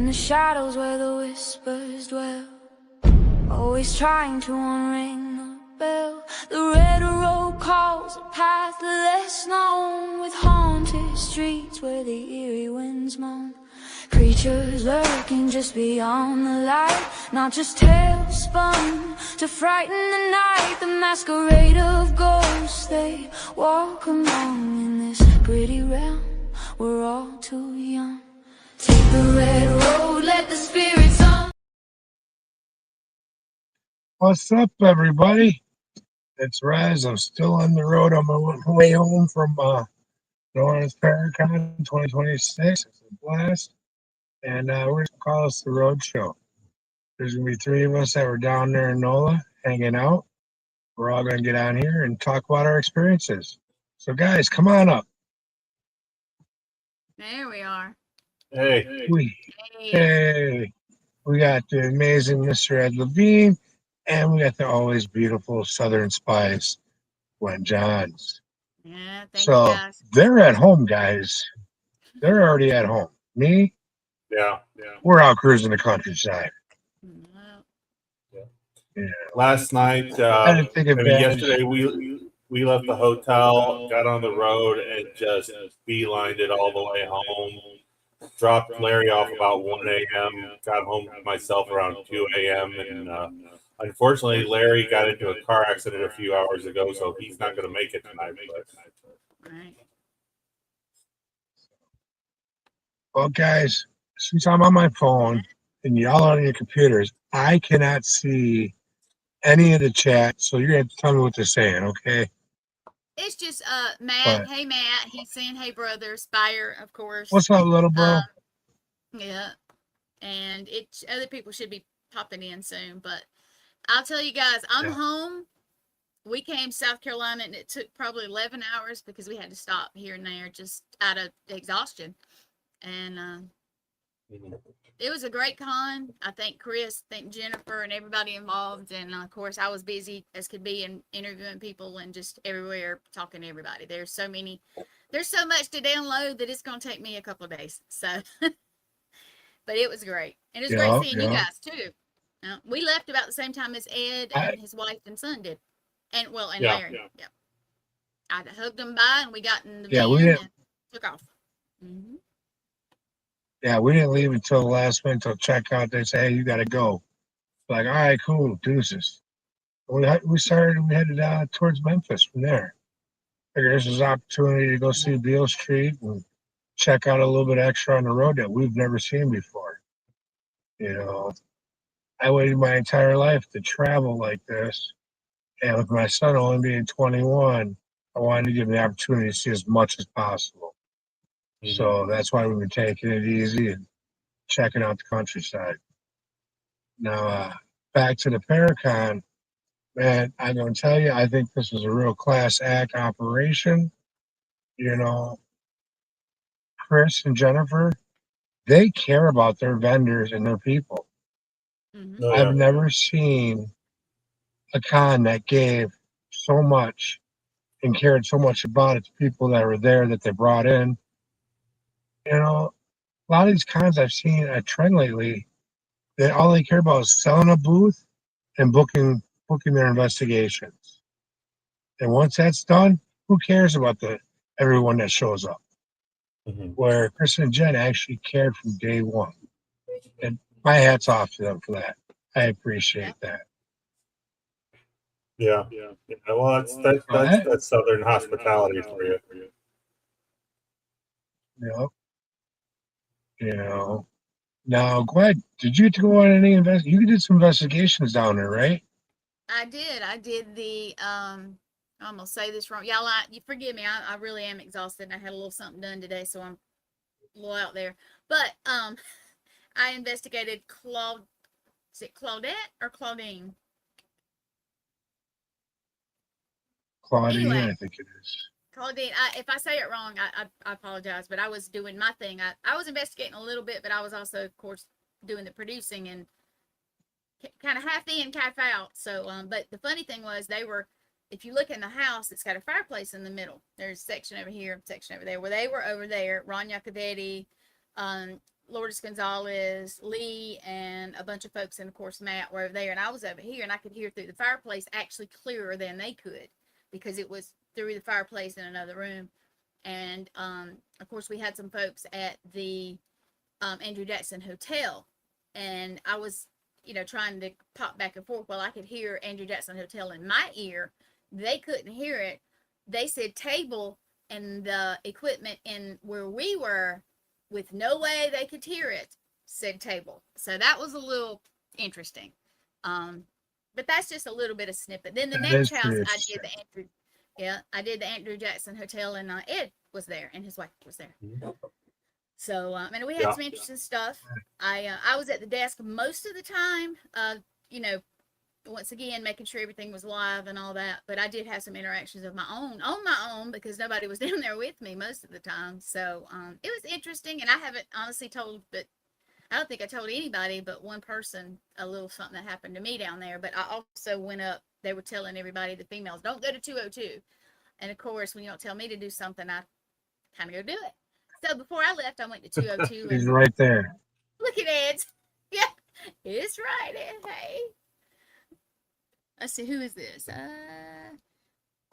the shadows where the whispers dwell, always trying to unring the bell. The red road calls a path less known, with haunted streets where the eerie winds moan. Creatures lurking just beyond the light, not just tales spun to frighten the night. The masquerade of ghosts, they walk among in this gritty realm. We're all too young. Take the red road, let the spirits on. What's up, everybody? It's Rez. I'm still on the road on my way home from North Paragon 2026. It's a blast. And we're going to call this the Road Show. There's going to be 3 of us that were down there in NOLA hanging out. We're all going to get on here and talk about our experiences. So, guys, come on up. There we are. Hey. Hey. We got the amazing Mr. Ed Levine, and we got the always beautiful Southern Spice, Gwen Johns. Yeah, thank you guys. They're at home, guys. They're already at home. Me? Yeah. We're out cruising the countryside. Yeah. Last night, yesterday, we left the hotel, got on the road, and just beelined it all the way home. Dropped Larry off about 1 a.m., got home myself around 2 a.m., and unfortunately, Larry got into a car accident a few hours ago, so he's not going to make it tonight. Right. Well, guys, since I'm on my phone and y'all are on your computers, I cannot see any of the chat, so you're going to have to tell me what they're saying, okay? It's just Matt. Hey, Matt. He's saying, hey, brother. Spire, of course. What's up, little bro? Yeah. And other people should be popping in soon, but I'll tell you guys, I'm home. We came to South Carolina, and it took probably 11 hours because we had to stop here and there just out of exhaustion. And it was a great con. I thank Chris, thank Jennifer, and everybody involved. And, of course, I was busy as could be and interviewing people and just everywhere talking to everybody. There's so much to download that it's going to take me a couple of days. So, but it was great. And it was great seeing you guys, too. We left about the same time as Ed and his wife and son did. And Larry. Yeah. I hugged them by, and we got in the van and took off. Mm-hmm. Yeah, we didn't leave until the last minute to check out. They say, hey, you got to go. Like, all right, cool, deuces. We headed towards Memphis from there. Figured this was an opportunity to go see Beale Street and check out a little bit extra on the road that we've never seen before. You know, I waited my entire life to travel like this. And with my son only being 21, I wanted to give him the opportunity to see as much as possible. Mm-hmm. So that's why we've been taking it easy and checking out the countryside. Now, back to the Paracon, man, I'm going to tell you, I think this was a real class act operation. You know, Chris and Jennifer, they care about their vendors and their people. Mm-hmm. I've never seen a con that gave so much and cared so much about its people that were there that they brought in. You know, a lot of these cons I've seen a trend lately that all they care about is selling a booth and booking their investigations. And once that's done, who cares about everyone that shows up? Mm-hmm. Where Chris and Jen actually cared from day one. And my hat's off to them for that. I appreciate that. Yeah. Well, that's Southern hospitality for you. Yep. You know. Now, Gwen, did you go on any you did some investigations down there, right? I did the I'm gonna say this wrong. Y'all, you forgive me. I really am exhausted. I had a little something done today, so I'm a little out there. But I investigated is it Claudette or Claudine? Claudine, anyway, I think it is. Claudine, if I say it wrong, I apologize, but I was doing my thing. I was investigating a little bit, but I was also, of course, doing the producing and kind of half in, half out. So, but the funny thing was if you look in the house, it's got a fireplace in the middle. There's a section over here, section over there. Well, they were over there. Ron Iacovetti, Lourdes Gonzalez, Lee, and a bunch of folks, and of course Matt were over there, and I was over here, and I could hear through the fireplace actually clearer than they could because it was through the fireplace in another room. And of course we had some folks at the Andrew Jackson Hotel, and I was, you know, trying to pop back and forth. Well, I could hear Andrew Jackson Hotel in my ear. They couldn't hear it. They said table, and the equipment in where we were, with no way they could hear it, said table. So that was a little interesting. But that's just a little bit of snippet. Then the next house I did the Andrew Jackson Hotel, and Ed was there and his wife was there. So and we had some interesting stuff. I was at the desk most of the time, you know, once again making sure everything was live and all that, but I did have some interactions of my own on my own because nobody was down there with me most of the time. So it was interesting, and I haven't honestly told, but I don't think I told anybody but one person a little something that happened to me down there. But I also went up, they were telling everybody, the females, don't go to 202, and of course when you don't tell me to do something, I kind of go do it. So before I left, I went to 202. He's right there. Look at Ed. Yeah, it's right, Ed. Hey. Let's see, who is this?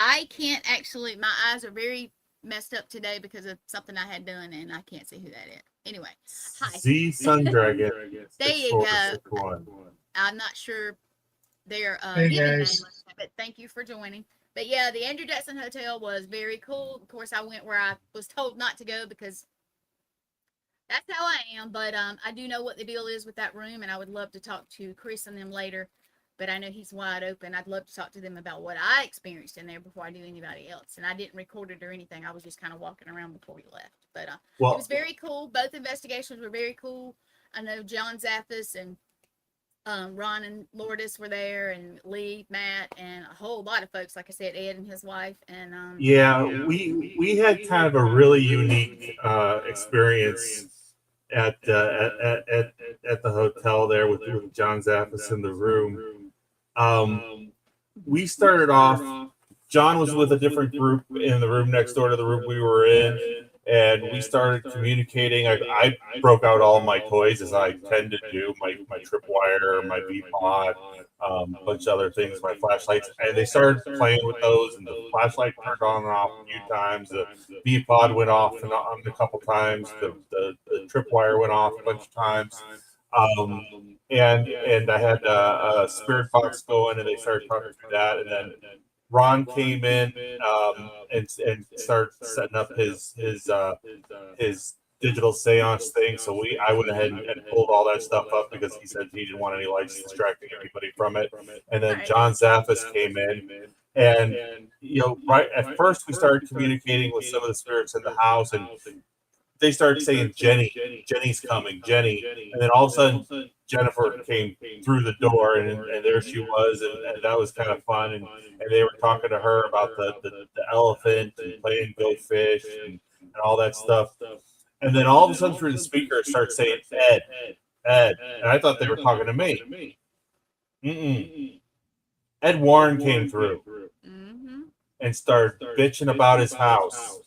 I can't actually, my eyes are very messed up today because of something I had done, and I can't see who that is. Anyway, hi. Z Sun Dragon. There you go. I'm not sure their name, but thank you for joining. But yeah, the Andrew Jackson Hotel was very cool. Of course, I went where I was told not to go because that's how I am. But I do know what the deal is with that room, and I would love to talk to Chris and them later. But I know he's wide open. I'd love to talk to them about what I experienced in there before I do anybody else. And I didn't record it or anything. I was just kind of walking around before we left. But it was very cool. Both investigations were very cool. I know John Zaffis and Ron and Lourdes were there, and Lee, Matt, and a whole lot of folks. Like I said, Ed and his wife. And we had kind of a really unique experience at the hotel there with John Zaffis in the room. We started off, John was with a different group in the room next door to the room we were in, and we started communicating. I broke out all my toys, as I tend to do, my tripwire, my B-pod, a bunch of other things, my flashlights, and they started playing with those, and the flashlight turned on and off a few times, the B-pod went off and on a couple times, the tripwire went off a bunch of times. And I had a spirit box going, and they started talking through that, and then Ron came in and started setting up his digital seance thing. So I went ahead and pulled all that stuff up because he said he didn't want any lights distracting anybody from it. And then John Zaffis came in, and you know, right at first we started communicating with some of the spirits in the house, and they started saying, Jenny's coming, Jenny. And then all of a sudden, Jennifer came through the door, and there she was, and that was kind of fun. And they were talking to her about the elephant and playing Go Fish and all that stuff. And then all of a sudden, through the speaker, it starts saying, Ed. And I thought they were talking to me. Ed Warren came through and started bitching about his house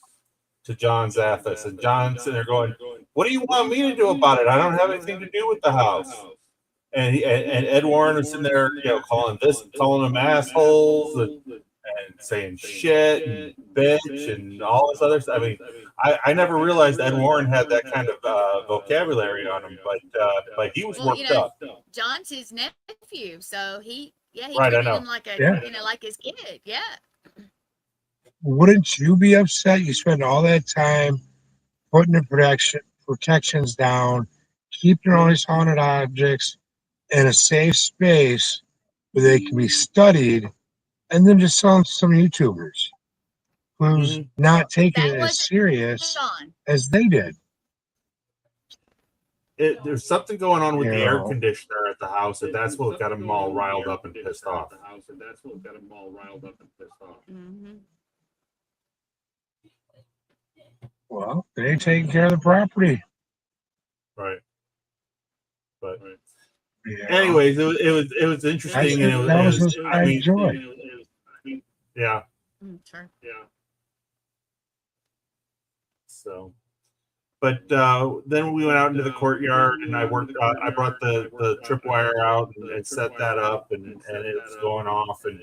to John Zaffis, and John's sitting there going, "What do you want me to do about it? I don't have anything to do with the house." And Ed Warren was sitting there, you know, calling them assholes and saying shit and bitch and all this other stuff. I mean, I never realized Ed Warren had that kind of vocabulary on him, but he was worked up. John's his nephew, so he right, treated him like like his kid. Yeah. Wouldn't you be upset? You spend all that time putting the protections down, keeping all these haunted objects in a safe space where they can be studied, and then just selling to some YouTubers who's not taking it as serious as they did. There's something going on with the air conditioner at the house, and that's what got them all riled up and pissed off. Well, they ain't taking care of the property. Right. But anyways, it was interesting, and I enjoyed. Yeah. Sure. Yeah. So, But then we went out into the courtyard, and I worked. I brought the tripwire out and set that up, and it was going off. And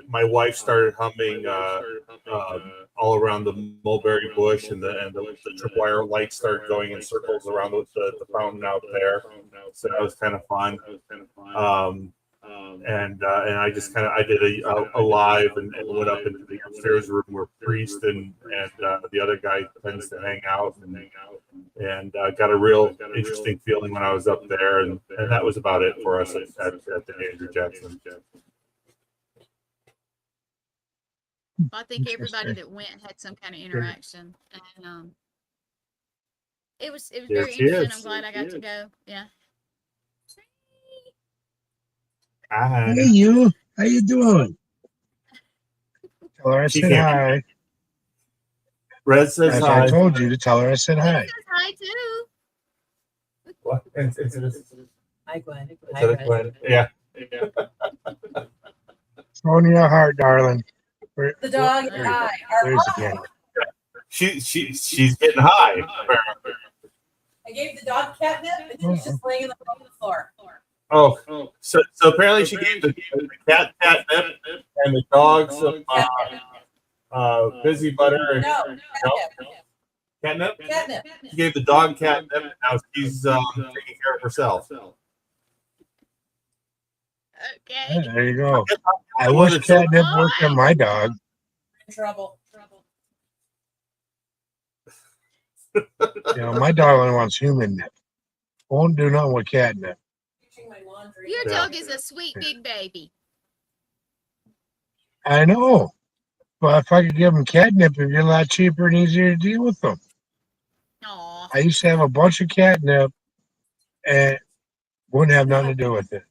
my wife started humming all around the mulberry bush, and the tripwire lights started going in circles around the fountain out there. So that was kind of fun. And I just I did a live and went up into the upstairs room where Priest and the other guy tends to hang out, and got a real interesting feeling when I was up there, and that was about it for us at the Andrew Jackson. I think everybody that went had some kind of interaction, and it was very interesting. I'm glad I got to go. Yeah. Hi. Hey, you. How you doing? Tell her I said hi. Rez says hi. I told you to tell her I said hi. Says hi too. What? Hi, Gwen. Hi, Gwen. Yeah. Throw in your heart, darling. The dog and I There's again. She's getting high. I gave the dog catnip, and then he's just laying on the floor. Oh, so apparently she gave the cat catnip and the dog some busy butter and catnip. She gave the dog catnip, and now she's taking care of herself. Okay. Yeah, there you go. I wish catnip worked on my dog. Trouble. My dog only wants human nip. Won't do nothing with catnip. Your dog is a sweet big baby. I know. But if I could give them catnip, it'd be a lot cheaper and easier to deal with them. Aww. I used to have a bunch of catnip and wouldn't have nothing to do with it.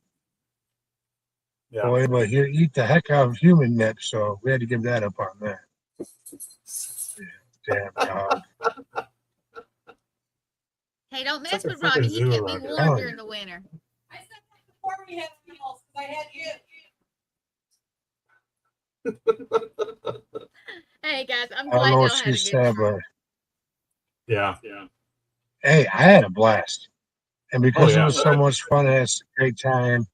Yeah. Boy, but he'd eat the heck out of human nip, so we had to give that up on that. Damn dog. Hey, don't mess with Robbie. He kept me warm during the winter. I said that before we had meals because I had you. Hey guys, I'm I glad don't know y'all what had she a good said, time. but Yeah. hey, I had a blast. And because it was so much fun, I had a great time.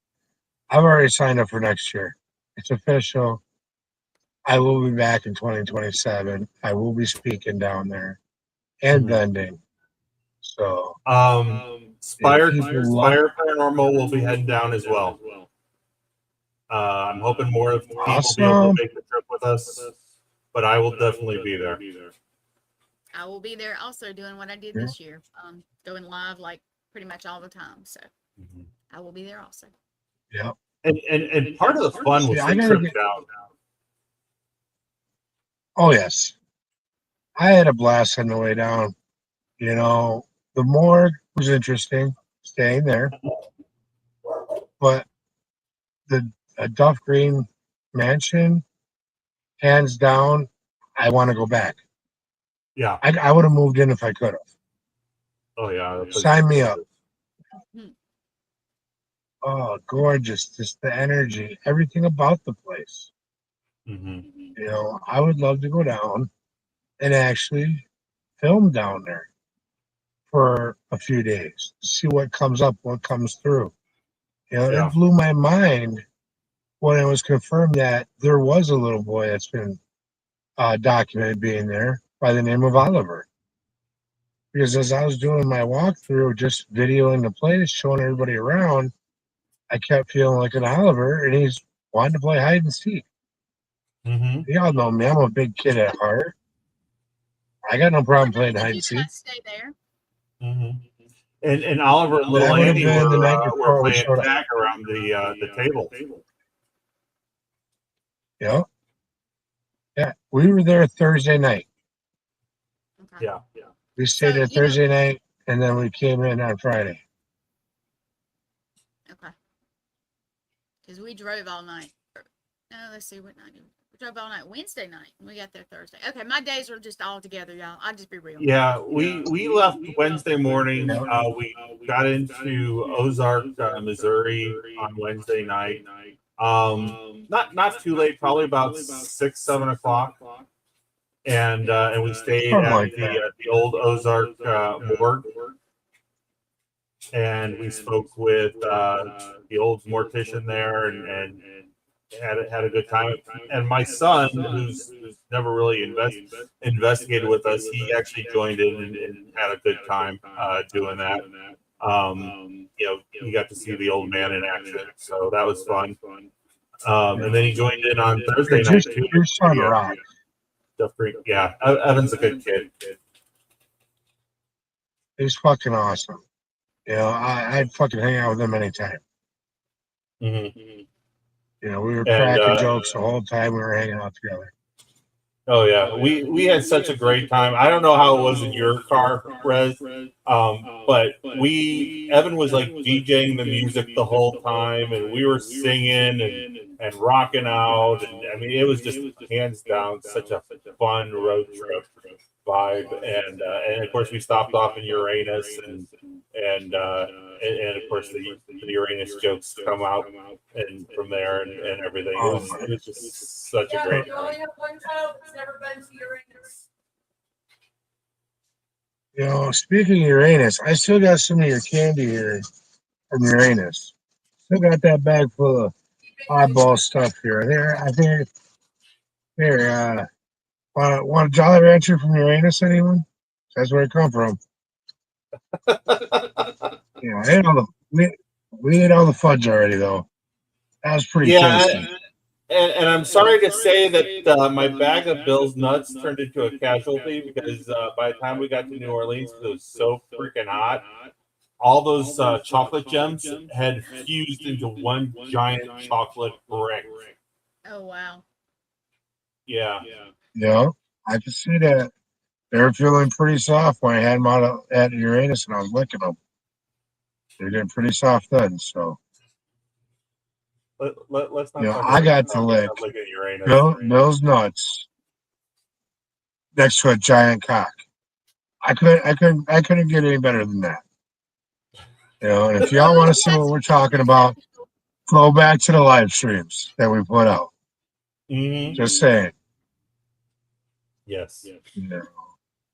I've already signed up for next year. It's official. I will be back in 2027. I will be speaking down there and vending. So, Spire Paranormal will be heading down as well. I'm hoping more of the team will be able to make the trip with us, but I will definitely be there. I will be there also doing what I did this year, going live like pretty much all the time. So I will be there also. Yeah. And part of the fun was the trip down. Oh, yes. I had a blast on the way down. The morgue was interesting, staying there. But the Duff Green Mansion, hands down, I want to go back. Yeah. I would have moved in if I could have. Oh, yeah. Sign me up. Oh, gorgeous. Just the energy, everything about the place. I would love to go down and actually film down there for a few days to see what comes up, what comes through. It blew my mind when it was confirmed that there was a little boy that's been documented being there by the name of Oliver. Because as I was doing my walkthrough, just videoing the place, showing everybody around, I kept feeling like an Oliver, and he's wanting to play hide and seek. Y'all know me. I'm a big kid at heart. I got no problem playing hide and seek. Stay there. And Oliver and Little Andy were playing tag around the table. Yeah. We were there Thursday night. Okay. Yeah. We stayed there Thursday night, and then we came in on Friday. Okay. Because we drove all night. No, let's see what night. We drove all night Wednesday night, and we got there Thursday. Okay, my days were just all together, y'all. I'll just be real. Yeah, we left Wednesday morning. We got into Ozark, Missouri on Wednesday night. Not too late, probably about 6-7 o'clock. and we stayed Something at like the old Ozark morgue, and we spoke with the old mortician there, and had a good time. And my son, who's never really investigated with us, he actually joined in and had a good time doing that. He got to see the old man in action, so that was fun. And then he joined in on Thursday night too. Your son rock. Yeah, Evan's a good kid. He's fucking awesome. I'd fucking hang out with him anytime. Mm-hmm. We were cracking jokes the whole time we were hanging out together. Oh yeah, we had such a great time. I don't know how it was in your car, Rez, but Evan was like DJing the music the whole time, and we were singing and rocking out, and I mean it was just hands down such a fun road trip vibe, and of course we stopped off in Uranus, and of course the Uranus jokes come out and from there and everything. It was just such a great You only have one child that's never been to Uranus. Speaking of Uranus, I still got some of your candy here from Uranus. Still got that bag full of oddball stuff here. Want a Jolly Rancher from Uranus, anyone? That's where it come from. We ate all the fudge already, though. That was pretty tasty. And I'm sorry to say that my bag of Bill's nuts turned into a casualty because by the time we got to New Orleans, it was so freaking hot. All those chocolate gems had fused into one giant chocolate brick. Oh, wow. Yeah. I could see that. They were feeling pretty soft when I had them out at Uranus and I was licking them. They're getting pretty soft then, so. Let's not I got to lick Bill's nuts next to a giant cock. I couldn't get any better than that. And if y'all want to see what we're talking about, go back to the live streams that we put out. Mm-hmm. Just saying. Yes.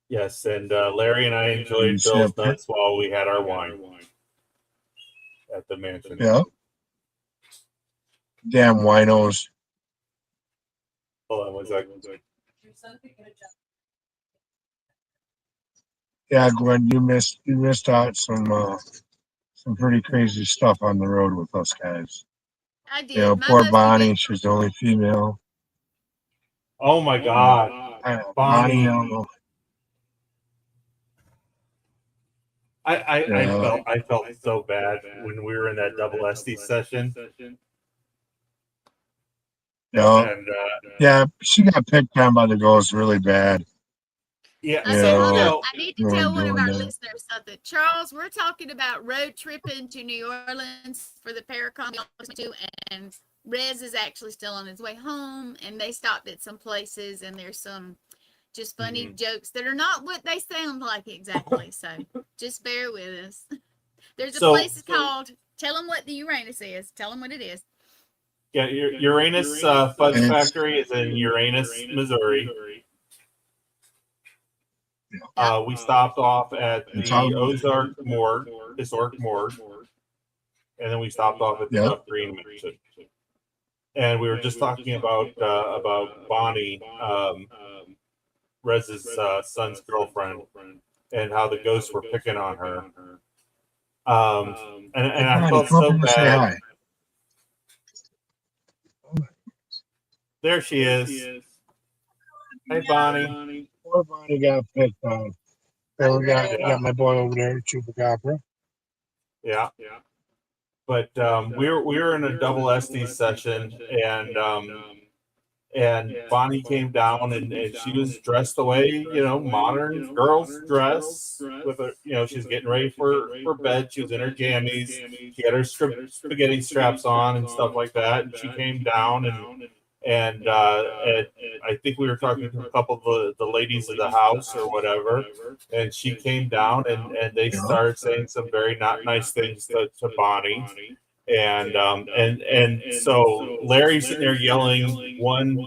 Yes, and Larry and I enjoyed Bill's nuts while we had our wine at the mansion. Yeah. Damn winos. Hold on 1 second. Yeah, Gwen, you missed out some pretty crazy stuff on the road with us guys. I did. Poor Bonnie, she was the only female. Oh my God. Bonnie. I felt so bad when we were in that double SD session. Yeah, she got picked on by the girls really bad. Yeah, I need to tell one of our listeners something. Charles, we're talking about road tripping to New Orleans for the Paranormal, and Rez is actually still on his way home, and they stopped at some places, and there's some just funny jokes that are not what they sound like exactly. So just bear with us. There's a place called, tell them what the Uranus is. Tell them what it is. Yeah, Uranus Fudge Factory is in Uranus, Missouri. We stopped off at the Ozark Morgue, Historic Morgue, and then we stopped off at the Duck Green Mansion. And we were just talking about Bonnie, Rez's son's girlfriend, and how the ghosts were picking on her. And I felt so bad. There she is. Hey, Bonnie. Poor Bonnie got picked on. Then we got my boy over there, Chupacabra. Yeah. But we were in a double SD session, and Bonnie came down and she was dressed the way modern girls dress with her. She's getting ready for bed. She was in her jammies. She had her spaghetti straps on and stuff like that. And she came down and I think we were talking to a couple of the ladies of the house or whatever, and she came down and they started saying some very not nice things to Bonnie, and so Larry's sitting there yelling one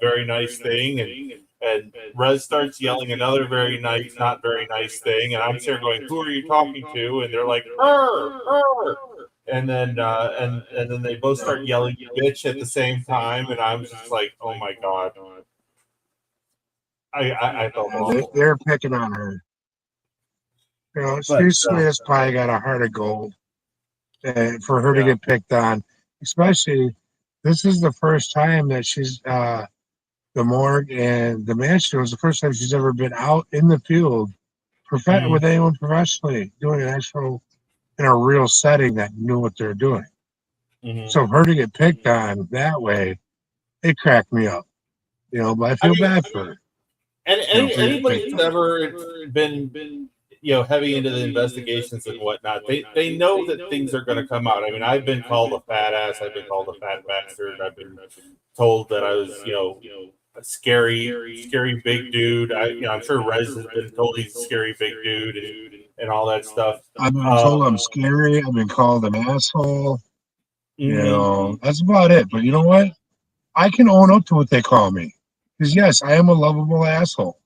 very nice thing, And Rez starts yelling another very nice, not very nice thing, and I'm sitting going, "Who are you talking to?" And they're like, "Her." And then and then they both start yelling "bitch" at the same time, and I'm just like, "Oh my god!" I felt awful. They're picking on her. You know, she's probably got a heart of gold, and for her to get picked on, especially this is the first time that she's the morgue and the mansion was the first time she's ever been out in the field with anyone professionally doing an actual in a real setting that knew what they're doing. So for her to get picked on that way, it cracked me up. You know, but I feel bad for her. And anybody who's ever been heavy into the investigations and whatnot, they know that things are going to come out. I mean, I've been called a fat ass. I've been called a fat bastard. I've been told that I was, a scary big dude. I'm sure Rez has been told he's a scary big dude and all that stuff. I've been told I'm scary. I've been called an asshole. You know, that's about it. But you know what? I can own up to what they call me. Because yes, I am a lovable asshole.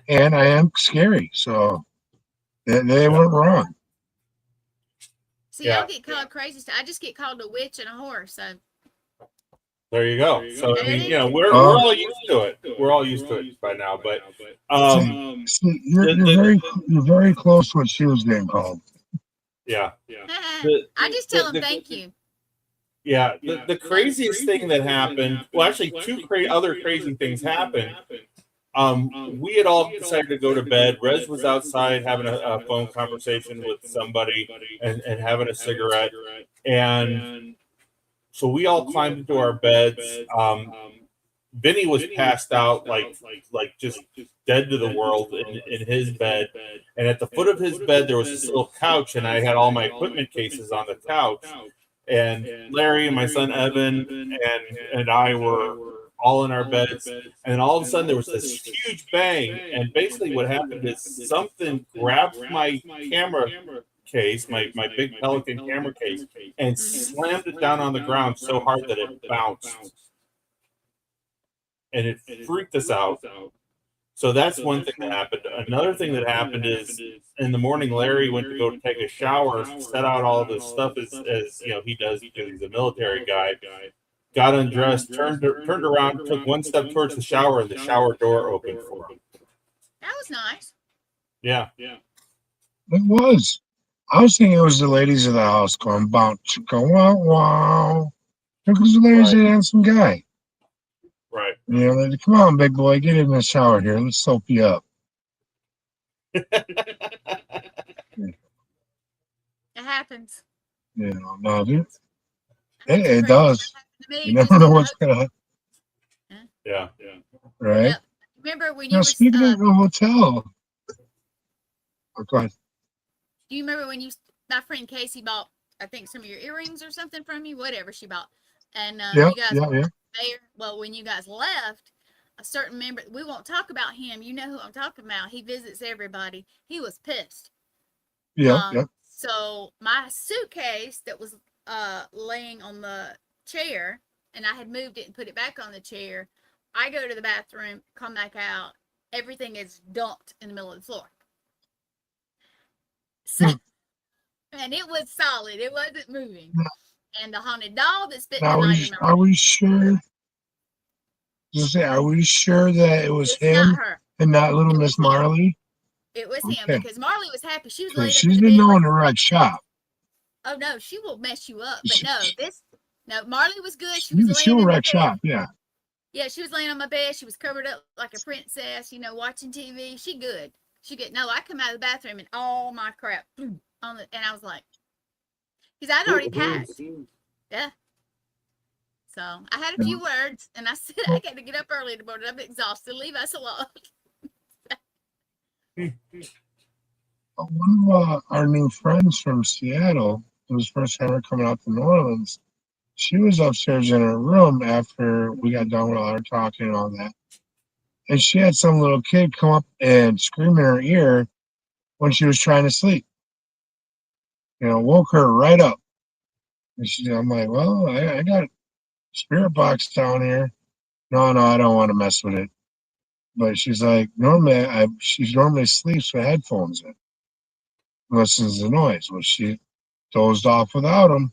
And I am scary. So they weren't wrong. See, I get called crazy stuff. I just get called a witch and a whore. So there you go. So I mean, we're all used to it. We're all used to it by now. But see, you're very close to what she was being called. Yeah. I just tell them thank you. Yeah. The craziest thing that happened. Well, actually, two other crazy things happened. We had all decided to go to bed. Rez was outside having a phone conversation with somebody and having a cigarette. And so we all climbed into our beds. Vinny was passed out, like just dead to the world in his bed. And at the foot of his bed, there was this little couch, and I had all my equipment cases on the couch. And Larry and my son Evan and I were all in our beds, and all of a sudden there was this huge bang, and basically what happened is something grabbed my camera case, my big Pelican camera case, and slammed it down on the ground so hard that it bounced, and it freaked us out. So that's one thing that happened. Another thing that happened is in the morning, Larry went to go take a shower, set out all this stuff as he does because he's a military guy. Got undressed, turned around, took one step towards the shower, and the shower door opened for him. That was nice. Yeah. It was. I was thinking it was the ladies of the house going, bounce, go, wow. Because Larry's a handsome guy. Right. You know, like, come on, big boy, get in the shower here. Let's soap you up. It happens. You know, no, dude. It does. You never know what's going to happen. Yeah. Right? Yep. Remember when you were... Speaking of the hotel. Oh, go ahead. Do you remember when my friend Casey bought, I think, some of your earrings or something from you? Whatever she bought. And you guys were there. Well, when you guys left, a certain member, we won't talk about him. You know who I'm talking about. He visits everybody. He was pissed. Yeah. So my suitcase that was laying on the chair, and I had moved it and put it back on the chair. I go to the bathroom, come back out. Everything is dumped in the middle of the floor. So, and it was solid. It wasn't moving. And the haunted doll that spent the night in my room. Are we sure? Are we sure that it was him and not little Miss Marley? It was him because Marley was happy. She was laying she's been known to wreck shop. Oh no, she will mess you up. But no, Marley was good. She'll wreck shop, yeah. Yeah, she was laying on my bed. She was covered up like a princess, watching TV. She good. No, I come out of the bathroom and all my crap and I was like, because I'd already packed. Yeah. So I had a few words, and I said I got to get up early in the morning. I'm exhausted. Leave us alone. One of our new friends from Seattle, it was first time coming out to New Orleans, she was upstairs in her room after we got done with all our talking and all that. And she had some little kid come up and scream in her ear when she was trying to sleep. Woke her right up. And I'm like, well, I got a spirit box down here. No, I don't want to mess with it. But she's like, she normally sleeps with headphones in, listens to noise. Well, she dozed off without them,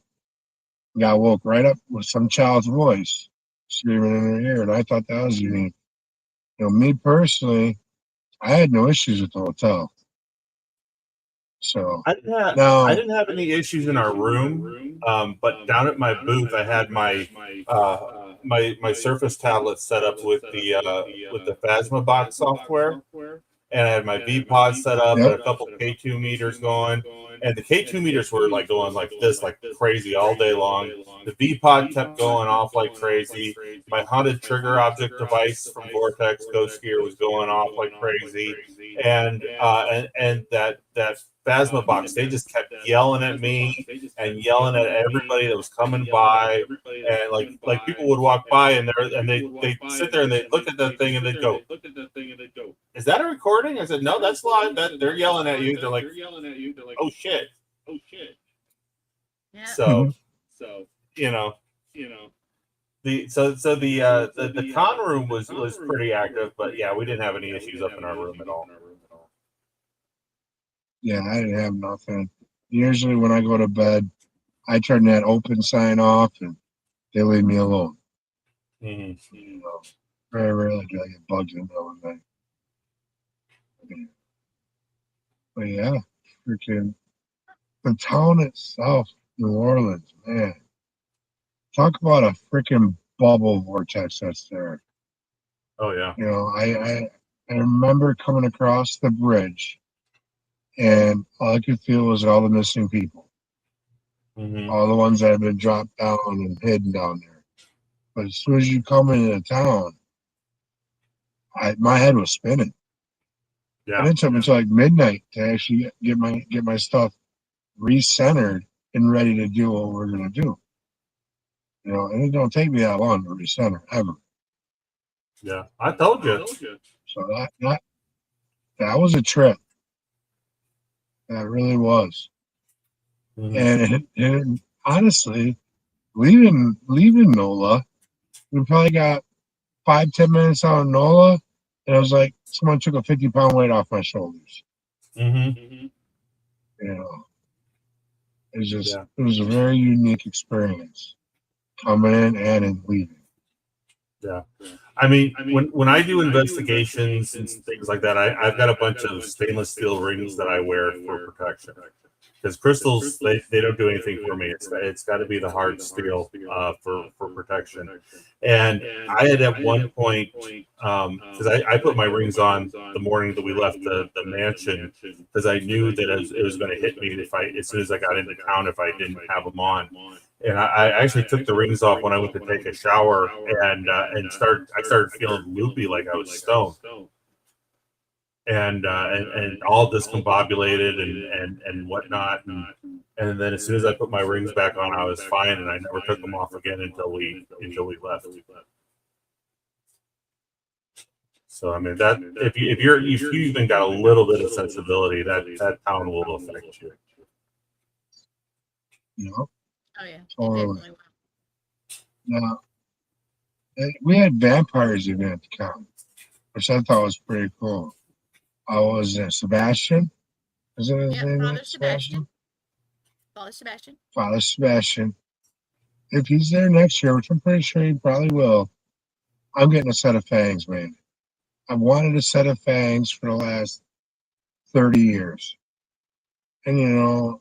got woke right up with some child's voice screaming in her ear, and I thought that was unique. Me personally, I had no issues with the hotel. So I didn't have any issues in our room, but down at my booth, I had my my Surface tablet set up with the Phasma box software, and I had my V-Pod set up and a couple K2 meters going, and the K2 meters were like going like this, like crazy all day long. The V-Pod kept going off like crazy. My haunted trigger object device from Vortex Ghost Gear was going off like crazy, and that Phasma box, they just kept yelling at me and yelling at everybody that was coming by, and like people would walk by and they sit there and they look at that thing and they'd go, "Is that a recording?" I said, "No, that's live. They're yelling at you." They're like, "Oh shit." Yeah. So the con room was pretty active, but yeah, we didn't have any issues up in our room at all. Yeah, I didn't have nothing. Usually when I go to bed, I turn that open sign off and they leave me alone. Mm-hmm. Very rarely do I get bugged in the middle of the night. But yeah, freaking the town itself, New Orleans, man. Talk about a freaking bubble vortex that's there. Oh yeah. I remember coming across the bridge, and all I could feel was all the missing people, all the ones that had been dropped down and hidden down there. But as soon as you come into the town, my head was spinning. Yeah. And it took me until like midnight to actually get my stuff recentered and ready to do what we're gonna do. And it don't take me that long to recenter ever. Yeah, I told you. So that was a trip. That really was. And honestly, leaving NOLA, we probably got 5-10 minutes out of NOLA, and it was like someone took a 50-pound weight off my shoulders. It was a very unique experience coming in and leaving. Yeah. I mean, when I do investigations and things like that, I've got a bunch of stainless steel rings that I wear for protection. Because crystals, they don't do anything for me. It's got to be the hard steel for protection. And I had at one point, because I put my rings on the morning that we left the mansion, because I knew that it was going to hit me as soon as I got into town if I didn't have them on. And I actually took the rings off when I went to take a shower, and I started feeling loopy, like I was stoned, and all discombobulated and whatnot. And then as soon as I put my rings back on, I was fine, and I never took them off again until we left. So I mean, that if you even got a little bit of sensibility, that town will affect you. Oh yeah. Totally. Now, we had vampires even at the camp, which I thought was pretty cool. Was it Sebastian? Is it his name? Father Sebastian. Father Sebastian. If he's there next year, which I'm pretty sure he probably will, I'm getting a set of fangs, man. I've wanted a set of fangs for the last 30 years. And,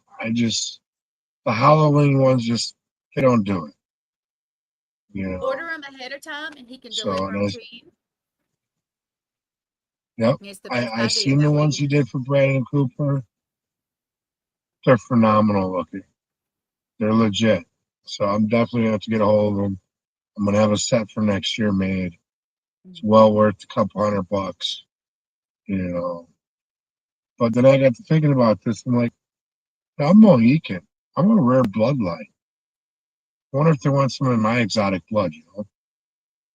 the Halloween ones they don't do it. Order them ahead of time and he can deliver them to you. Yep. I seen the ones he did for Brandon Cooper. They're phenomenal looking. They're legit. So I'm definitely going to have to get a hold of them. I'm going to have a set for next year made. It's well worth a couple $100, But then I got to thinking about this. I'm like, I'm Mohican. I'm a rare bloodline. I wonder if they want some of my exotic blood,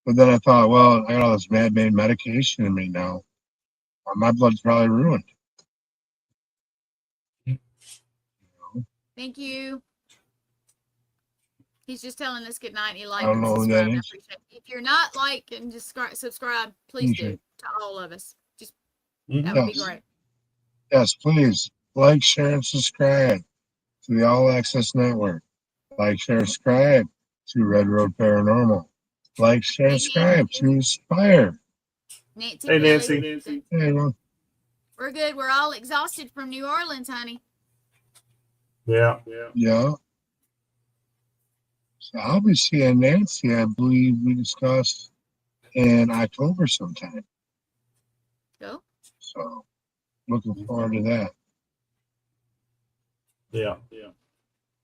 But then I thought, well, I got all this man-made medication in me now. My blood's probably ruined. Thank you. He's just telling us good night. And he I liked don't and know who that subscribed. I is. appreciate it. If you're not like and just subscribe, please do Okay. to all of us. Just that would be great. Yes, please like, share, and subscribe to the All Access Network. Like, share, subscribe to Red Road Paranormal. Like, share, subscribe to Spire. Nancy, Hey, Kelly. Nancy. Hey, everyone. We're good. We're all exhausted from New Orleans, honey. Yeah. So I'll be seeing Nancy, I believe we discussed in October sometime. Go. So looking forward to that. Yeah.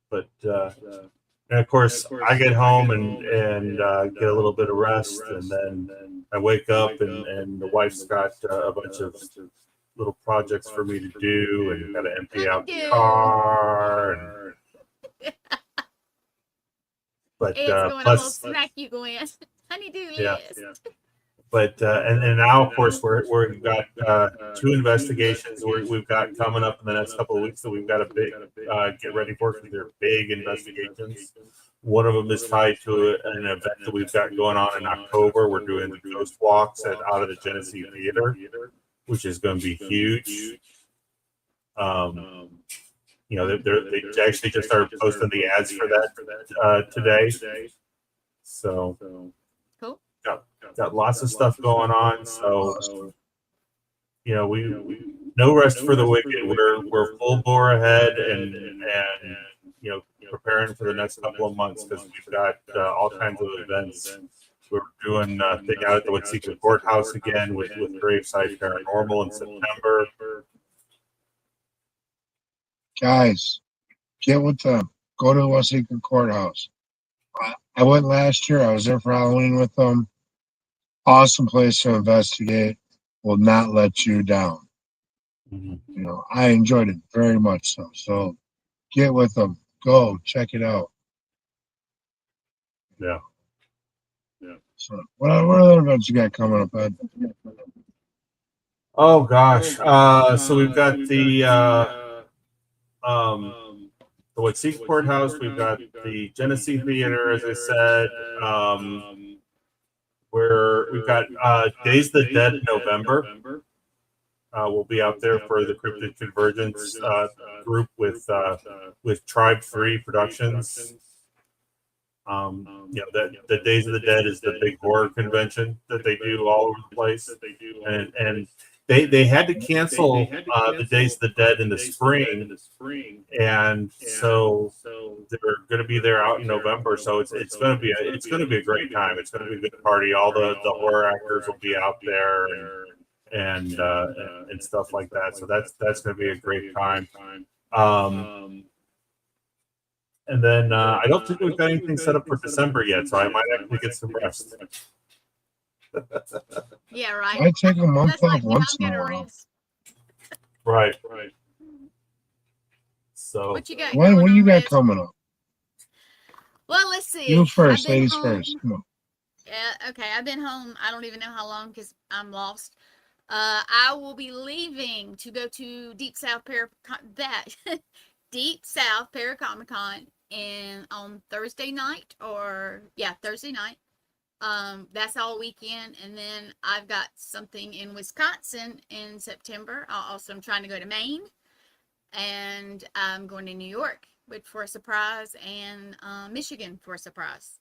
But and of course, I get home and get a little bit of rest, and then I wake up and the wife's got a bunch of little projects for me to do, and got to empty out the car. But it's going plus, to smack you, Gwen. Honey-do yeah. list. But and now, of course, we've got 2 investigations we've got coming up in the next couple of weeks that we've got to get ready for, because they're big investigations. One of them is tied to an event that we've got going on in October. We're doing the ghost walks out of the Genesee Theater, which is going to be huge. You know, they actually just started posting the ads for that today. So cool. Got lots of stuff going on. So you know, we no rest for the wicked. We're full bore ahead, and you know, preparing for the next couple of months, because we've got all kinds of events. We're doing a thing out at the Watseka Courthouse again with Graveside Paranormal in September. Guys, get with them. Go to the Watseka Courthouse. I went last year. I was there for Halloween with them. Awesome place to investigate. Will not let you down. You know, I enjoyed it very much so. So get with them. Go check it out. Yeah. So what other events you got coming up, Ed? Oh gosh. So we've got the Watseka Courthouse. We've got the Genesee Theater, as I said. We've got Days of the Dead in November. We'll be out there for the Cryptid Convergence group with Tribe 3 Productions. You know, that the Days of the Dead is the big horror convention that they do all over the place, and they had to cancel the Days of the Dead in the spring, and so they're going to be there out in November. So it's going to be a great time. It's going to be a good party. All the horror actors will be out there, and stuff like that. So that's going to be a great time. And then I don't think we've got anything set up for December yet, so I might actually get some rest. Yeah, right. I take a month off once in a while. Right. So what you got? What do you got coming up? Well, let's see. You first, ladies first. Come on. Yeah, okay. I've been home. I don't even know how long because I'm lost. I will be leaving to go to Deep South Deep South Paracomic-Con on Thursday night, Thursday night. That's all weekend, and then I've got something in Wisconsin in September. I'm trying to go to Maine, and I'm going to New York for a surprise, and Michigan for a surprise.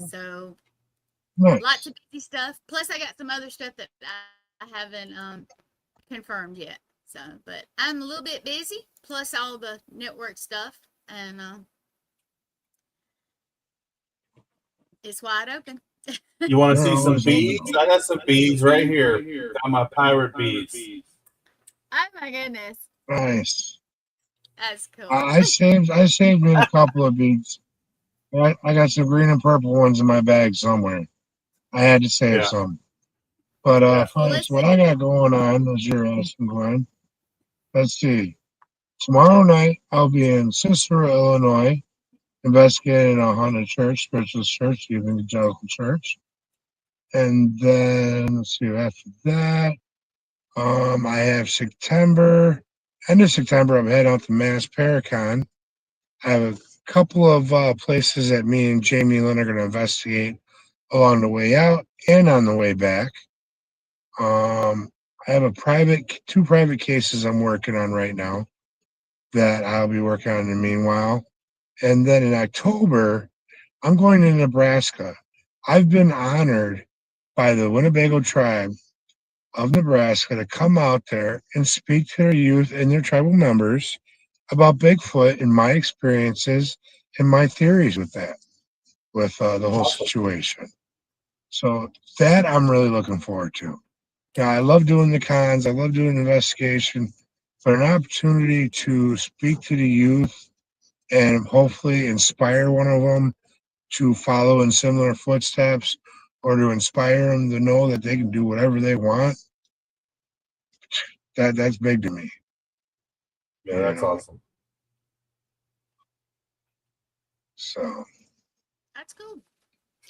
So nice. Lots of busy stuff. Plus, I got some other stuff that I haven't confirmed yet. So, but I'm a little bit busy. Plus all the network stuff, and it's wide open. You want to see some beads? I got some beads right here. Got my pirate beads. Oh my goodness. Nice. That's cool. I saved me a couple of beads. I got some green and purple ones in my bag somewhere. I had to save some. But first, what I got going on, as you're asking, Glenn, let's see. Tomorrow night, I'll be in Cicero, Illinois, investigating a haunted church, spiritualist church, the Evangelical Church. And then, let's see, after that, I have September, end of September, I'm heading out to Mass Paracon. I have a couple of places that me and Jamie Lynn are going to investigate along the way out and on the way back. I have two private cases I'm working on right now that I'll be working on in the meanwhile. And then in October, I'm going to Nebraska. I've been honored by the Winnebago tribe of Nebraska to come out there and speak to their youth and their tribal members about Bigfoot and my experiences and my theories with that, with the whole situation. So that I'm really looking forward to. Yeah, I love doing the cons. I love doing investigation, but an opportunity to speak to the youth and hopefully inspire one of them to follow in similar footsteps or to inspire them to know that they can do whatever they want. That's big to me. Yeah, that's awesome. So that's cool.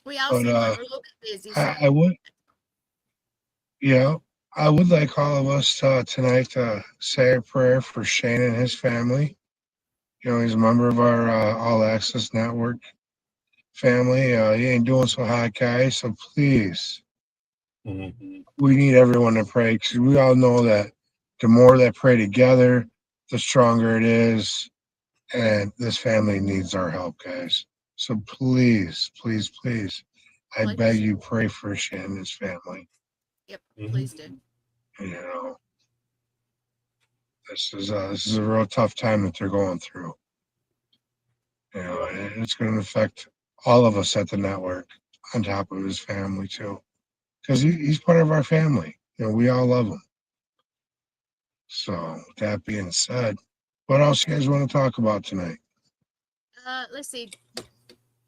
We all seem like we're a little bit busy. So. I would, I would like all of us tonight to say a prayer for Shane and his family. You know, he's a member of our All Access Network family. He ain't doing so hot, guys. So please, we need everyone to pray because we all know that the more that pray together, the stronger it is. And this family needs our help, guys. So please, please, please, I beg you, pray for Shane and his family. Yep, please do. You know, this is a real tough time that they're going through. You know, and it's going to affect all of us at the network, on top of his family too, because he's part of our family. You know, we all love him. So, with that being said, what else you guys want to talk about tonight? Let's see.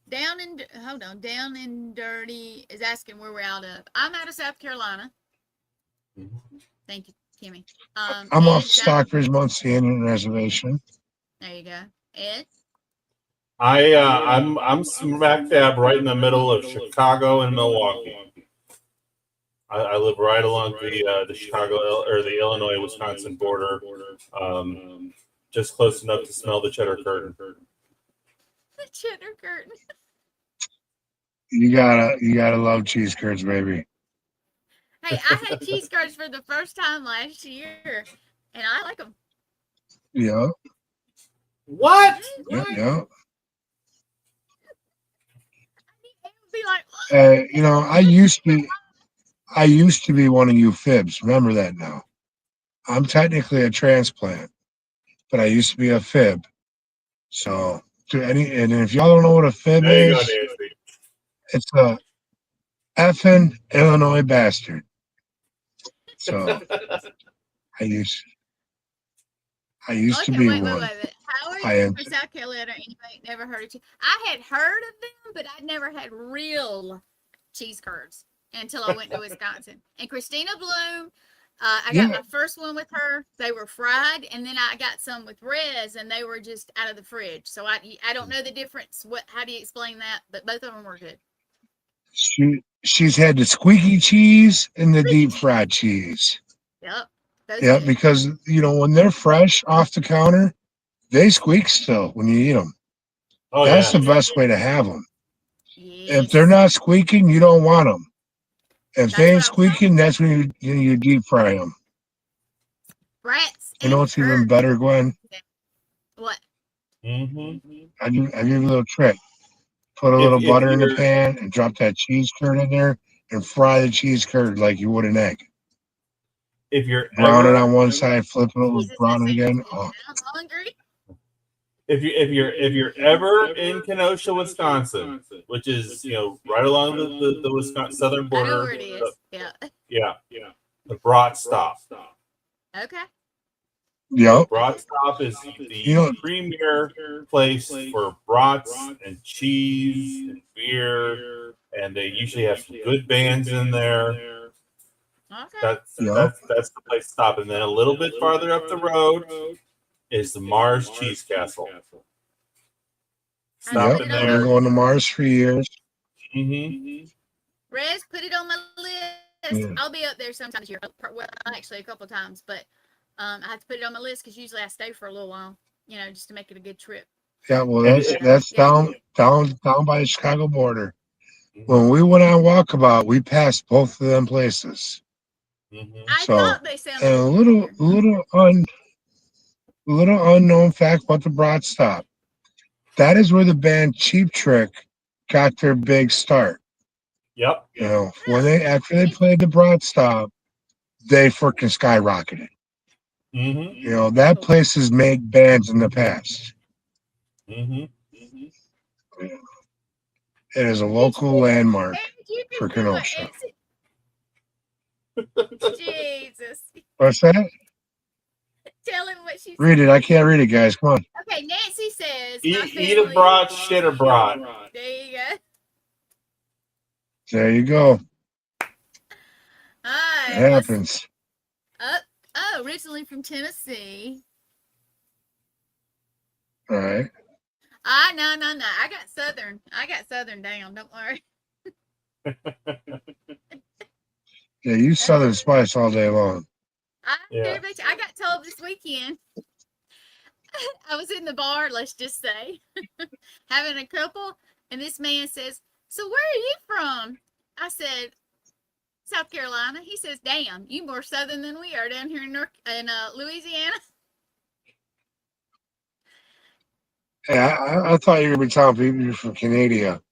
Down and Dirty is asking where we're out of. I'm out of South Carolina. Thank you, Kimmy. I'm off Stockbridge, Muncie Indian Reservation. There you go. Ed? I'm smack dab right in the middle of Chicago and Milwaukee. I live right along the Chicago or the Illinois-Wisconsin border, just close enough to smell the cheddar curtain. The cheddar curtain. You gotta love cheese curds, baby. Hey, I had cheese curds for the first time last year, and I like them. Yeah. What? Yeah. Be like, you know, I used to be one of you fibs. Remember that now. I'm technically a transplant, but I used to be a fib. So, and if y'all don't know what a fib is, it's a effing Illinois bastard. So, I used to be one. Wait. How are you from South Carolina? Anybody never heard of cheese? I had heard of them, but I'd never had real cheese curds until I went to Wisconsin. And Christina Bloom, I got my first one with her. They were fried, and then I got some with Rez, and they were just out of the fridge. So I don't know the difference. How do you explain that? But both of them were good. She's had the squeaky cheese and the deep fried cheese. Yep. Because you know when they're fresh off the counter, they squeak still when you eat them. That's the best way to have them. Yes. If they're not squeaking, you don't want them. If they ain't squeaking, that's when you deep fry them. Brats. You know what's even better, Gwen? What? I give you a little trick. Put a little butter in the pan and drop that cheese curd in there and fry the cheese curd like you would an egg. If you're brown it on one side, flip it, brown it again. Oh. I'm hungry. If you're ever in Kenosha, Wisconsin, which is right along the Wisconsin southern border, I know where it is. Yeah. The Brat Stop. Okay. Yep. Brat Stop is the premier place for brats and cheese and beer, and they usually have some good bands in there. Okay. That's the place to stop, and then a little bit farther up the road is the Mars Cheese Castle. Stop in there. I've been going to Mars for years. Rez, put it on my list. Yeah. I'll be up there sometime this year. Well, actually, a couple of times, but I have to put it on my list because usually I stay for a little while, just to make it a good trip. Yeah, well, that's down by the Chicago border. When we went on Walkabout, we passed both of them places. I So, thought they sounded and a little unknown fact about the Broad Stop. That is where the band Cheap Trick got their big start. Yep. You know, when after they played the Broad Stop, they freaking skyrocketed. You know, that place has made bands in the past. It is a local landmark for Kenosha. Jesus. What's that? Tell him what she said. Read it. I can't read it, guys. Come on. Okay, Nancy says, eat a brat, shit a brat. There you go. There you go. It happens. Originally from Tennessee. All right. No. I got Southern down. Don't worry. Yeah, you Southern Spice all day long. I got told this weekend. I was in the bar, let's just say, having a couple, and this man says, "So where are you from?" I said, "South Carolina." He says, "Damn, you more Southern than we are down here in Louisiana." Yeah, I thought you were telling people you're from Canada.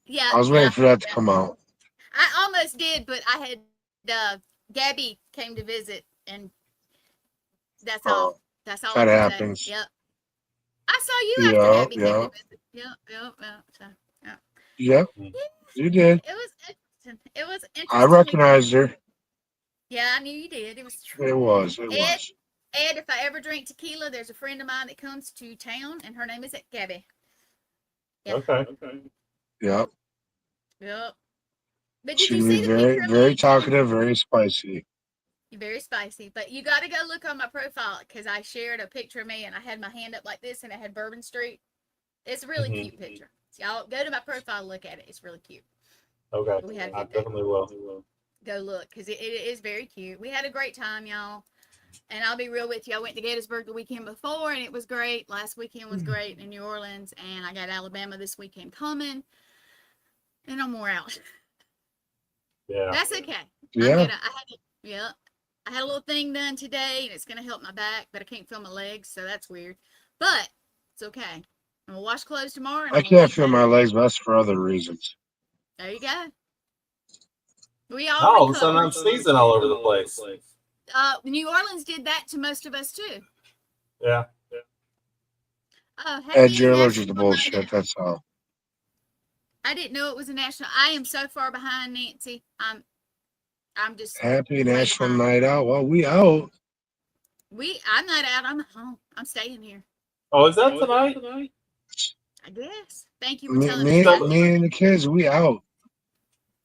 Yeah, I was waiting for that to come out. I almost did, but I had Gabby came to visit, and that's all. That's all. That happens. Yep. I saw you after Gabby came to visit. Yep. You did. It was interesting. I recognized her. Yeah, I knew you did. It was true. It was. Ed, if I ever drink tequila, there's a friend of mine that comes to town, and her name is Gabby. Yep. Okay. Yep. But she can be very talkative, very spicy. Very spicy. But you got to go look on my profile because I shared a picture of me, and I had my hand up like this, and it had Bourbon Street. It's a really cute picture. So y'all go to my profile and look at it. It's really cute. Okay. I definitely will. Go look because it is very cute. We had a great time, y'all. And I'll be real with you. I went to Gettysburg the weekend before, and it was great. Last weekend was great in New Orleans, and I got Alabama this weekend coming, and I'm more out. Yeah. That's okay. Yeah. I had a little thing done today, and it's going to help my back, but I can't feel my legs, so that's weird. But it's okay. I'm going to wash clothes tomorrow. I can't feel my legs, but that's for other reasons. There you go. We all all of a sudden I'm sneezing all over the place. New Orleans did that to most of us, too. Yeah. Ed, you're allergic to bullshit, that's all. I didn't know it was a national. I am so far behind, Nancy. I'm just happy National Night Out. Well, we out. I'm not out. I'm at home. I'm staying here. Oh, is that tonight? I guess. Thank you for telling me. Me and the kids, we out.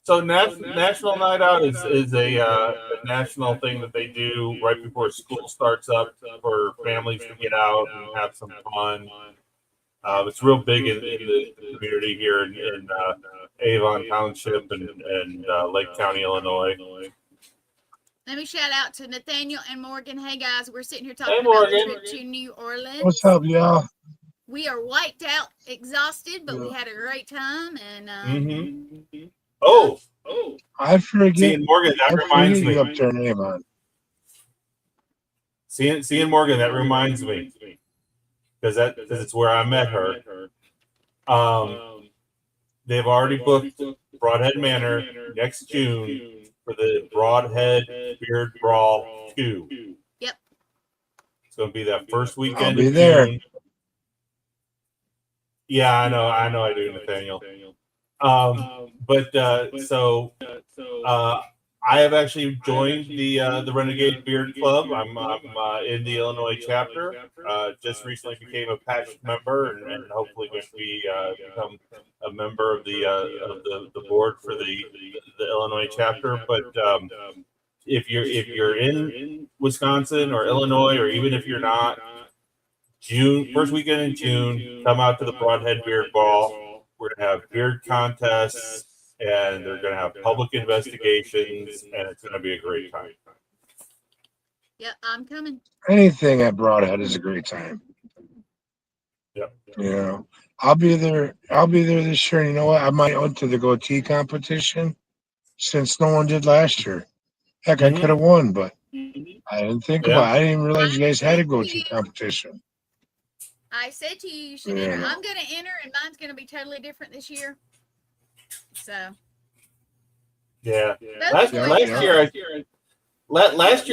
So National Night Out is a national thing that they do right before school starts up for families to get out and have some fun. It's real big in the community here in Avon Township and Lake County, Illinois. Let me shout out to Nathaniel and Morgan. Hey guys, we're sitting here talking about the trip to New Orleans. What's up, y'all? We are wiped out, exhausted, but we had a great time. And Oh, I forget. Seeing Morgan, that reminds me. Up there in Avon. Seeing Morgan, that reminds me. Because it's where I met her. They've already booked Broadhead Manor next June for the Broadhead Beard Brawl 2. Yep. It's going to be that first weekend. I'll be there. June. Yeah, I know, I do, Nathaniel. I have actually joined the Renegade Beard Club. I'm in the Illinois chapter. Just recently became a patched member, and hopefully going to become a member of the board for the Illinois chapter. But if you're in Wisconsin or Illinois, or even if you're not, first weekend in June, come out to the Broadhead Beard Ball. We're gonna have beard contests, and they're going to have public investigations, and it's going to be a great time. Yeah, I'm coming. Anything at Broadhead is a great time. Yeah. I'll be there. I'll be there this year. And you know what? I might enter the goatee competition since no one did last year. Heck, I could have won, but I didn't think about it. I didn't even realize you guys had a goatee competition. I said to you, you should enter. I'm going to enter, and mine's going to be totally different this year. So. Yeah. Last year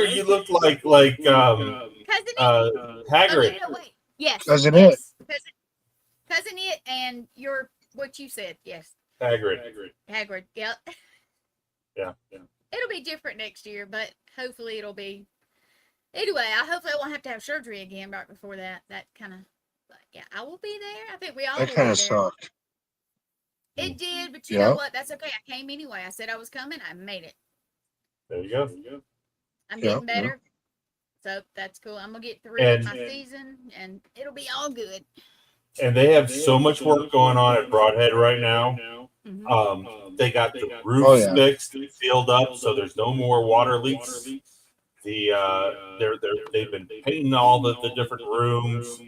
you looked like Hagrid. Oh, wait. Yes. Cousin It. Cousin It, and what you said. Yes. Hagrid. Yep. Yeah. It'll be different next year, but hopefully it'll be. Anyway, hopefully I won't have to have surgery again right before that. That kind of. Yeah, I will be there. I think we all will be there. That kind of sucked. It did, but you know what? That's okay. I came anyway. I said I was coming. I made it. There you go. I'm getting better. So that's cool. I'm going to get through my season, and it'll be all good. And they have so much work going on at Broadhead right now. They got the roofs fixed, filled up, so there's no more water leaks. They've been painting all the different rooms.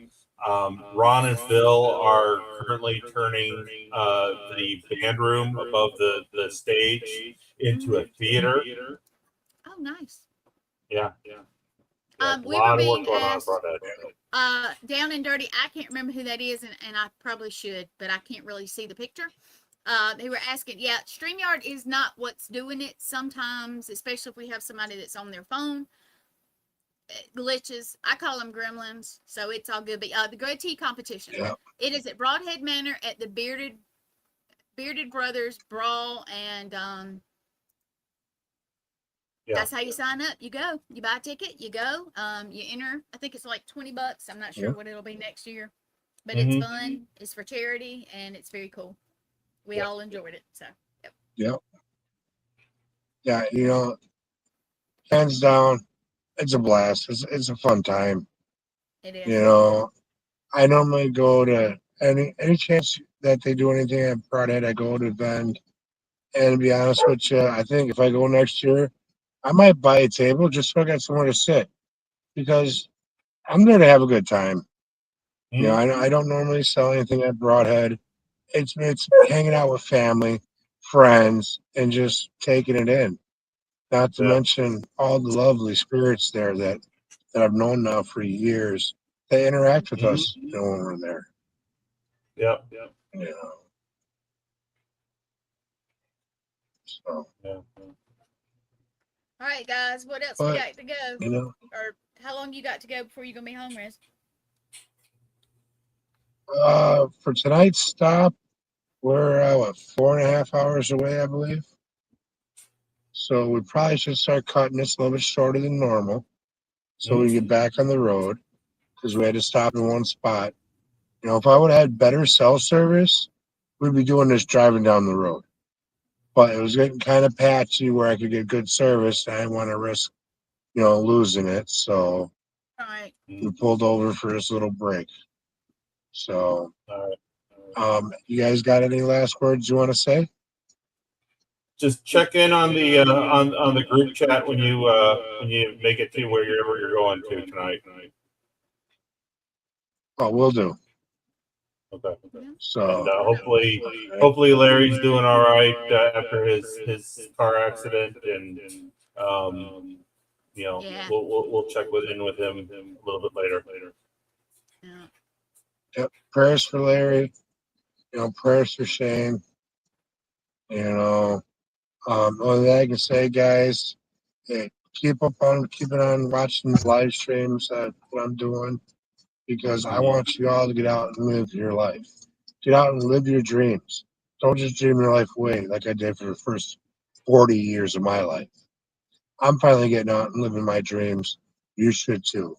Ron and Phil are currently turning the band room above the stage into a theater. Oh, nice. Yeah. A lot of work going on Down and Dirty. I can't remember who that is, and I probably should, but I can't really see the picture. They were asking, StreamYard is not what's doing it sometimes, especially if we have somebody that's on their phone. Glitches. I call them gremlins, so it's all good. But the goatee competition, it is at Broadhead Manor at the Bearded Brothers Brawl, and that's how you sign up. You go, you buy a ticket, you go, you enter. I think it's like $20. I'm not sure what it'll be next year, but it's fun. It's for charity, and it's very cool. We all enjoyed it. So yeah, hands down. It's a blast. It's a fun time. It is. I normally go to any chance that they do anything at Broadhead, I go to Bend. And to be honest with you, I think if I go next year, I might buy a table just so I got somewhere to sit, because I'm there to have a good time. I don't normally sell anything at Broadhead. It's hanging out with family, friends, and just taking it in. Not to mention all the lovely spirits there that I've known now for years. They interact with us, when we're there. Yep. So. All right, guys. What else we got to go? Or how long you got to go before you're gonna be home, Rez? For tonight's stop, we're 4.5 hours away, I believe. So we probably should start cutting this a little bit shorter than normal, so we get back on the road, because we had to stop in one spot. If I would have had better cell service, we'd be doing this driving down the road. But it was getting kind of patchy where I could get good service. I didn't want to risk, losing it. So we pulled over for this little break. So, you guys got any last words you want to say? Just check in on the on the group chat when you make it to wherever you're going to tonight. Oh, we'll do. Okay. So and, hopefully Larry's doing all right after his car accident, and we'll check in with him a little bit later. Yep. Prayers for Larry. Prayers for Shane. Only thing I can say, guys, keep on watching the live streams that I'm doing, because I want you all to get out and live your life. Get out and live your dreams. Don't just dream your life away like I did for the first 40 years of my life. I'm finally getting out and living my dreams. You should too.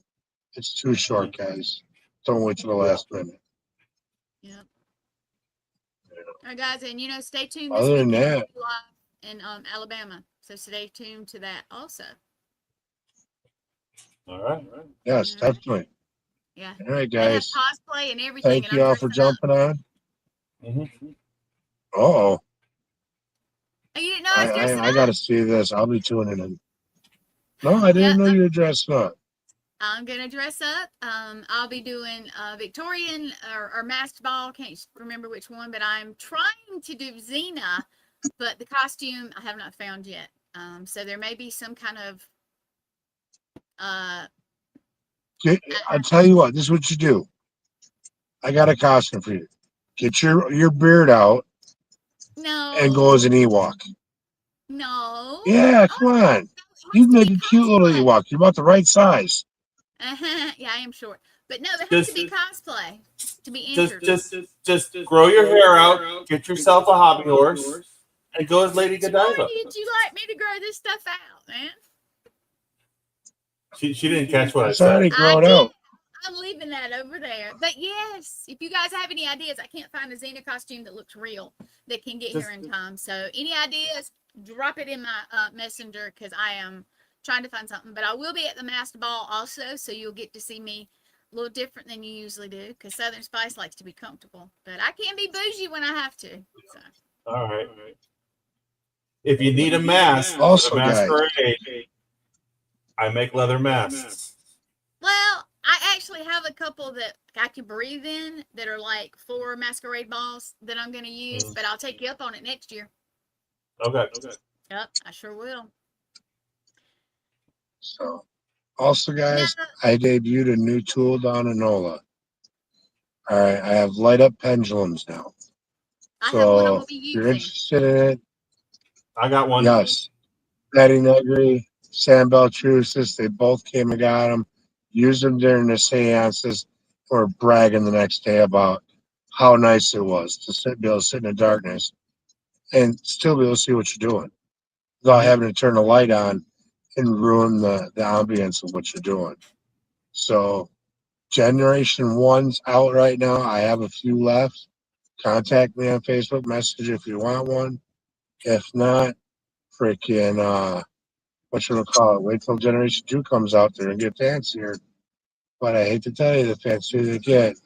It's too short, guys. Don't wait till the last minute. Yeah. All right, guys, and stay tuned. Other than that, in Alabama, so stay tuned to that also. All right. Yes, definitely. Yeah. All right, guys. Cosplay and everything. Thank you all for jumping on. You didn't know I was I got to see this. I'll be tuning in. No, I didn't know you were dressing up. I'm gonna dress up. I'll be doing Victorian or masked ball. Can't remember which one, but I'm trying to do Xena, but the costume I have not found yet. So there may be some kind of I'll tell you what. This is what you do. I got a costume for you. Get your beard out and go as an Ewok. No. Yeah, come on. You make a cute little Ewok. You're about the right size. Yeah, I am short. But no, there has to be cosplay to be entered. Just grow your hair out, get yourself a hobby horse, and go as Lady Godiva. Why did you like me to grow this stuff out, man? She didn't catch what I said. Already grown out. I'm leaving that over there. But yes, if you guys have any ideas, I can't find a Xena costume that looks real that can get here in time. So any ideas, drop it in my messenger because I am trying to find something. But I will be at the masked ball also, so you'll get to see me a little different than you usually do because Southern Spice likes to be comfortable. But I can be bougie when I have to. So. All right. If you need a mask, also, a masquerade, I make leather masks. Well, I actually have a couple that I can breathe in that are like 4 masquerade balls that I'm going to use, but I'll take you up on it next year. Okay. Yep, I sure will. So, also, guys, I debuted a new tool down in NOLA. All right, I have light up pendulums now. So, if you're interested in it, I got one. Yes. Betty Negri, Sam Beltrusis, they both came and got them. Used them during the seances or bragging the next day about how nice it was to be able to sit in the darkness and still be able to see what you're doing without having to turn the light on and ruin the ambience of what you're doing. So Generation 1's out right now. I have a few left. Contact me on Facebook Messenger if you want one. If not, freaking what you call it? Wait till Generation 2 comes out there and get fancier. But I hate to tell you, the fancier they get,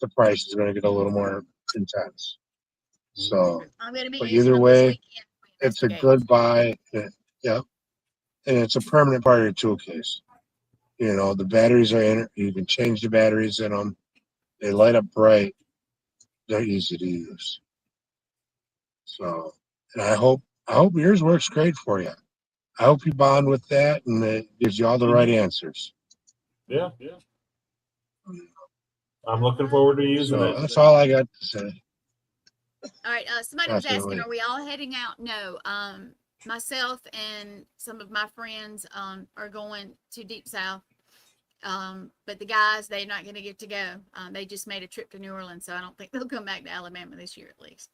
the price is going to get a little more intense. So, but either way, it's a good buy. Yep. And it's a permanent part of your tool case. You know, the batteries are in it. You can change the batteries in them. They light up bright. They're easy to use. So, and I hope yours works great for you. I hope you bond with that and it gives you all the right answers. Yeah. I'm looking forward to using it. That's all I got to say. All right. Somebody was asking, are we all heading out? No. Myself and some of my friends are going to Deep South. But the guys, they're not going to get to go. They just made a trip to New Orleans, so I don't think they'll come back to Alabama this year at least.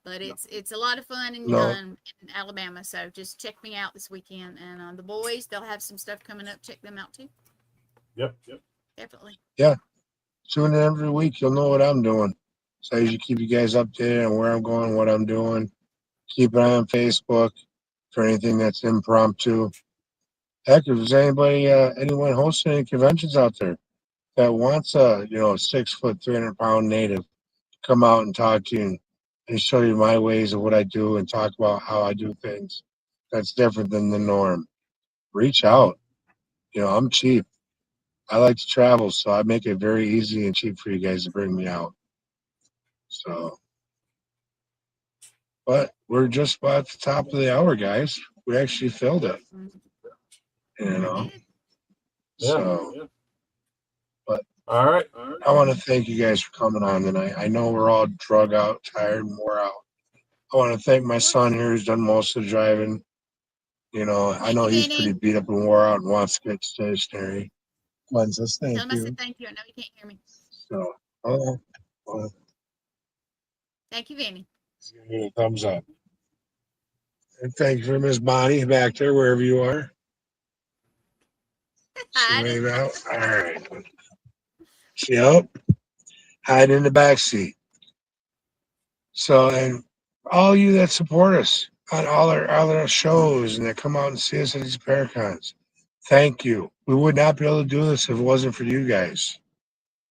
But it's a lot of fun in Alabama, so just check me out this weekend. And the boys, they'll have some stuff coming up. Check them out too. Yep. Definitely. Yeah. Tune in every week. You'll know what I'm doing. So I usually keep you guys updated on where I'm going, what I'm doing. Keep an eye on Facebook for anything that's impromptu. Heck, if there's anyone hosting any conventions out there that wants a 6 foot, 300-pound native to come out and talk to you and show you my ways of what I do and talk about how I do things that's different than the norm, reach out. I'm cheap. I like to travel, so I make it very easy and cheap for you guys to bring me out. So, but we're just about at the top of the hour, guys. We actually filled it. So, but all right. I want to thank you guys for coming on tonight. I know we're all drug out, tired, and wore out. I want to thank my son here who's done most of the driving. I know he's pretty beat up and wore out and wants to get stationary. Glenn says thank you. Tell him I said thank you. I know he can't hear me. So, thank you, Vinny. Give me a thumbs up. And thank you for Miss Bonnie back there, wherever you are. Wave out. All right. Yep. Hide in the back seat. So, and all you that support us on all our shows and that come out and see us at these Paracons, thank you. We would not be able to do this if it wasn't for you guys.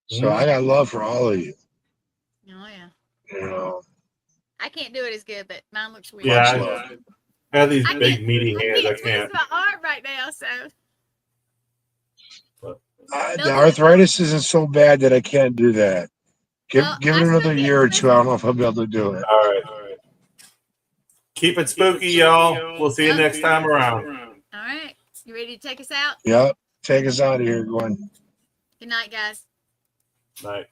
So I got love for all of you. Oh yeah. I can't do it as good, but mine looks weird. Yeah, I have these big meaty hands. I can't. It's my arm right now, so. The arthritis isn't so bad that I can't do that. Give Well, it I another still get year or two. I spooky. don't know if I'll be able to do it. All right. Keep it spooky, y'all. We'll see you next time around. All right. You ready to take us out? Yep. Take us out of here, Gwen. Good night, guys. Night.